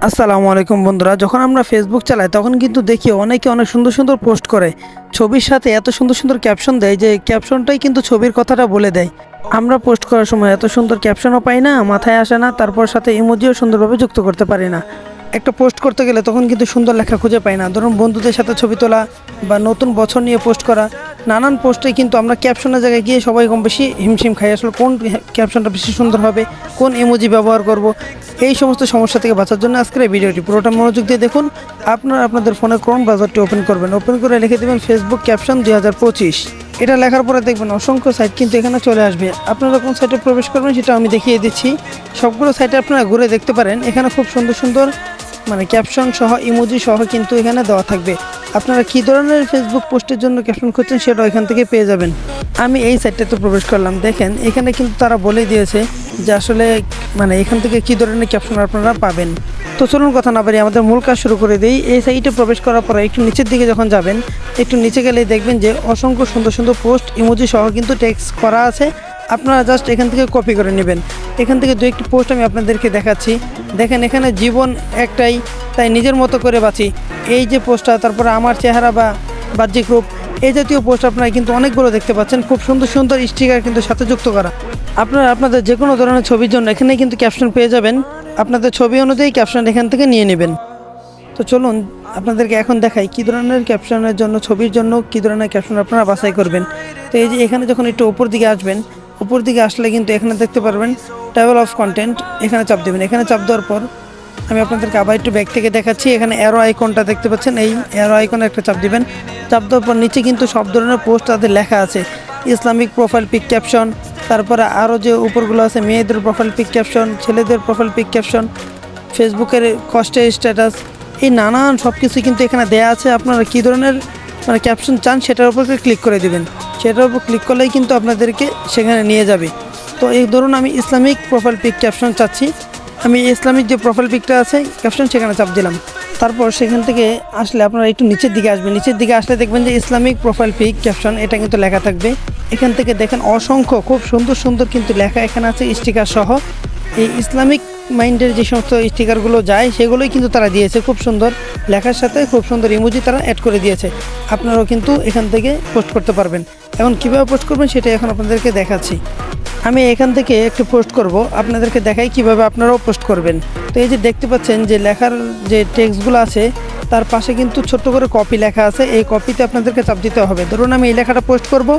আসসালামু আলাইকুম বন্ধুরা, যখন আমরা ফেসবুক চালাই তখন কিন্তু দেখি অনেকে অনেক সুন্দর সুন্দর পোস্ট করে, ছবির সাথে এত সুন্দর সুন্দর ক্যাপশন দেয় যে ক্যাপশনটাই কিন্তু ছবির কথাটা বলে দেয়। আমরা পোস্ট করার সময় এত সুন্দর ক্যাপশনও পাই না, মাথায় আসে না, তারপর সাথে ইমোজিও সুন্দরভাবে যুক্ত করতে পারি না। একটা পোস্ট করতে গেলে তখন কিন্তু সুন্দর লেখা খুঁজে পাই না। ধরুন বন্ধুদের সাথে ছবি তোলা বা নতুন বছর নিয়ে পোস্ট করা, নানান পোস্টে কিন্তু আমরা ক্যাপশনের জায়গায় গিয়ে সবাই কম বেশি হিমশিম খাই, আসলে কোন ক্যাপশনটা বেশি সুন্দর হবে, কোন ইমোজি ব্যবহার করব। এই সমস্ত সমস্যা থেকে বাঁচার জন্য আজকের এই ভিডিওটি পুরোটা মনোযোগ দিয়ে দেখুন। আপনারা আপনাদের ফোনে ক্রোম ব্রাউজারটি ওপেন করবেন, ওপেন করে লিখে দেবেন ফেসবুক ক্যাপশন 2025। এটা লেখার পরে দেখবেন অসংখ্য সাইট কিন্তু এখানে চলে আসবে। আপনারা কোন সাইটে প্রবেশ করবেন সেটা আমি দেখিয়ে দিচ্ছি। সবগুলো সাইটে আপনারা ঘুরে দেখতে পারেন, এখানে খুব সুন্দর সুন্দর ক্যাপশন সহ ইমোজি সহ কিন্তু এখানে দেওয়া থাকবে। আপনারা কী ধরনের ফেসবুক পোস্টের জন্য ক্যাপশন খুঁজছেন সেটাও এখান থেকে পেয়ে যাবেন। আমি এই সাইটটাতে প্রবেশ করলাম, দেখেন এখানে কিন্তু তারা বলে দিয়েছে যে আসলে এখান থেকে কী ধরনের ক্যাপশন আপনারা পাবেন। তো চলুন কথা না বাড়িয়ে আমাদের মূল কাজ শুরু করে দিই। এই সাইটে প্রবেশ করার পরে একটু নিচের দিকে যখন যাবেন, একটু নিচে গেলেই দেখবেন যে অসংখ্য সুন্দর সুন্দর পোস্ট ইমোজি সহ কিন্তু টেক্সট করা আছে। আপনারা জাস্ট এখান থেকে কপি করে নেবেন। এখান থেকে দু একটি পোস্ট আমি আপনাদেরকে দেখাচ্ছি। দেখেন এখানে জীবন একটাই, তাই নিজের মতো করে বাঁচি, এই যে পোস্টটা, তারপরে আমার চেহারা বা বাহ্যিক রূপ, এই জাতীয় পোস্ট আপনারা কিন্তু অনেকগুলো দেখতে পাচ্ছেন। খুব সুন্দর সুন্দর স্টিকার কিন্তু সাথে যুক্ত করা। আপনারা আপনাদের যে কোনো ধরনের ছবির জন্য এখানে কিন্তু ক্যাপশন পেয়ে যাবেন। আপনাদের ছবি অনুযায়ী ক্যাপশন এখান থেকে নিয়ে নেবেন। তো চলুন আপনাদেরকে এখন দেখাই কী ধরনের ক্যাপশনের জন্য, ছবির জন্য কী ধরনের ক্যাপশন আপনারা বাছাই করবেন। তো এই যে এখানে যখন একটু উপর দিকে আসবেন, উপর দিকে আসলে কিন্তু এখানে দেখতে পারবেন টেবল অফ কন্টেন্ট, এখানে চাপ দেবেন। এখানে চাপ দেওয়ার পর আমি আপনাদেরকে আবার একটু ব্যাক থেকে দেখাচ্ছি। এখানে অ্যারো আইকনটা দেখতে পাচ্ছেন, এই অ্যারো আইকনে একটা চাপ দিবেন। চাপ দেওয়ার পর নিচে কিন্তু সব ধরনের পোস্ট তাদের লেখা আছে। ইসলামিক প্রোফাইল পিক ক্যাপশন, তারপরে আরও যে উপরগুলো আছে মেয়েদের প্রোফাইল পিক ক্যাপশন, ছেলেদের প্রোফাইল পিক ক্যাপশন, ফেসবুকের কষ্টের স্ট্যাটাস, এই নানান সব কিছু কিন্তু এখানে দেয়া আছে। আপনারা কী ধরনের ক্যাপশন চান সেটার উপর ক্লিক করে দিবেন। সেটার উপর ক্লিক করলেই কিন্তু আপনাদেরকে সেখানে নিয়ে যাবে। তো এই ধরুন আমি ইসলামিক প্রোফাইল পিক ক্যাপশন চাচ্ছি, আমি ইসলামিক যে প্রোফাইল পিকটা আছে ক্যাপশন সেখানে চাপ দিলাম। তারপর সেখান থেকে আসলে আপনারা একটু নিচের দিকে আসবেন। নিচের দিকে আসলে দেখবেন যে ইসলামিক প্রোফাইল পিক ক্যাপশন, এটা কিন্তু লেখা থাকবে। এখান থেকে দেখেন অসংখ্য খুব সুন্দর সুন্দর কিন্তু লেখা এখানে আছে স্টিকার সহ। এই ইসলামিক মাইন্ডের যে সমস্ত স্টিকারগুলো যায় সেগুলোই কিন্তু তারা দিয়েছে, খুব সুন্দর লেখার সাথে খুব সুন্দর ইমোজি তারা অ্যাড করে দিয়েছে। আপনারাও কিন্তু এখান থেকে পোস্ট করতে পারবেন। এখন কীভাবে পোস্ট করবেন সেটা এখন আপনাদেরকে দেখাচ্ছি। আমি এখান থেকে একটু পোস্ট করব, আপনাদেরকে দেখাই কিভাবে আপনারাও পোস্ট করবেন। তো এই যে দেখতে পাচ্ছেন যে লেখার যে টেক্সটগুলো আছে তার পাশে কিন্তু ছোট্ট করে কপি লেখা আছে। এই কপিতে আপনাদেরকে চাপ দিতে হবে। ধরুন আমি এই লেখাটা পোস্ট করব,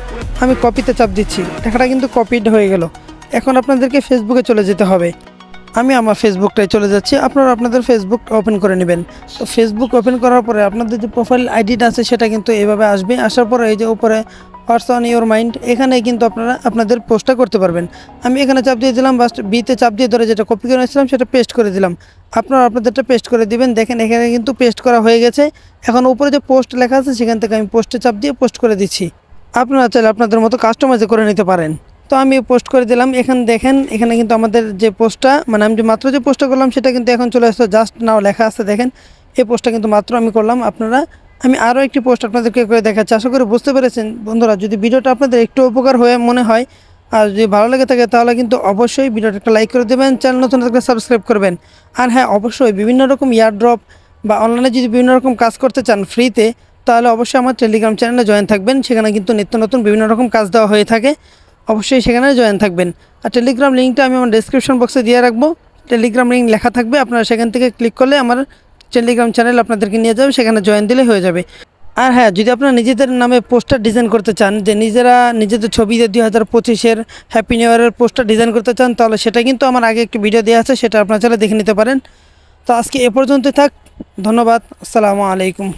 আমি কপিতে চাপ দিচ্ছি, লেখাটা কিন্তু কপিড হয়ে গেল। এখন আপনাদেরকে ফেসবুকে চলে যেতে হবে। আমি আমার ফেসবুকটায় চলে যাচ্ছি, আপনারা আপনাদের ফেসবুক ওপেন করে নেবেন। তো ফেসবুক ওপেন করার পরে আপনাদের যে প্রোফাইল আইডিটা আছে সেটা কিন্তু এভাবে আসবে। আসার পরে এই যে উপরে হোয়াটস অন ইউর মাইন্ড, এখানে কিন্তু আপনারা আপনাদের পোস্টটা করতে পারবেন। আমি এখানে চাপ দিয়ে দিলাম, বাস বিতে চাপ দিয়ে ধরে যেটা কপি করে নিয়েছিলাম সেটা পেস্ট করে দিলাম। আপনারা আপনাদেরটা পেস্ট করে দিবেন। দেখেন এখানে কিন্তু পেস্ট করা হয়ে গেছে। এখন উপরে যে পোস্ট লেখা আছে সেখান থেকে আমি পোস্টে চাপ দিয়ে পোস্ট করে দিচ্ছি। আপনারা চাইলে আপনাদের মতো কাস্টমাইজ করে নিতে পারেন। তো আমি পোস্ট করে দিলাম। এখানে দেখেন এখানে কিন্তু আমাদের যে পোস্টটা আমি যে মাত্র যে পোস্টটা করলাম সেটা কিন্তু এখন চলে আসলো, জাস্ট নাও লেখা আছে। দেখেন এই পোস্টটা কিন্তু মাত্র আমি করলাম। আমি আরও একটি পোস্ট আপনাদেরকে করে দেখাচ্ছি। আশা করি বুঝতে পেরেছেন বন্ধুরা। যদি ভিডিওটা আপনাদের একটু উপকার হয়ে মনে হয় আর যদি ভালো লেগে থাকে তাহলে কিন্তু অবশ্যই ভিডিওটা একটা লাইক করে দেবেন, চ্যানেল নতুন থাকলে সাবস্ক্রাইব করবেন। আর হ্যাঁ, অবশ্যই বিভিন্ন রকম ইয়ারড্রপ বা অনলাইনে যদি বিভিন্ন রকম কাজ করতে চান ফ্রিতে, তাহলে অবশ্যই আমার টেলিগ্রাম চ্যানেলে জয়েন থাকবেন। সেখানে কিন্তু নিত্য নতুন বিভিন্ন রকম কাজ দেওয়া হয়ে থাকে, অবশ্যই সেখানে জয়েন থাকবেন। আর টেলিগ্রাম লিঙ্কটা আমি আমার ডেসক্রিপশন বক্সে দিয়ে রাখবো। টেলিগ্রাম লিঙ্ক লেখা থাকবে, আপনারা সেখান থেকে ক্লিক করলে আমার টেলিগ্রাম চ্যানেল আপনাদেরকে নিয়ে যাবে, সেখানে জয়েন দিলে হয়ে যাবে। আর হ্যাঁ, যদি আপনারা নিজেদের নামে পোস্টার ডিজাইন করতে চান, যে নিজেদের ছবিতে 2025-এর হ্যাপি নিউ ইয়ারের পোস্টার ডিজাইন করতে চান, তাহলে সেটা কিন্তু আমার আগে একটি ভিডিও দেওয়া আছে, সেটা আপনারা চাইলে দেখে নিতে পারেন। তো আজকে এ পর্যন্তই থাক, ধন্যবাদ, আসসালামু আলাইকুম।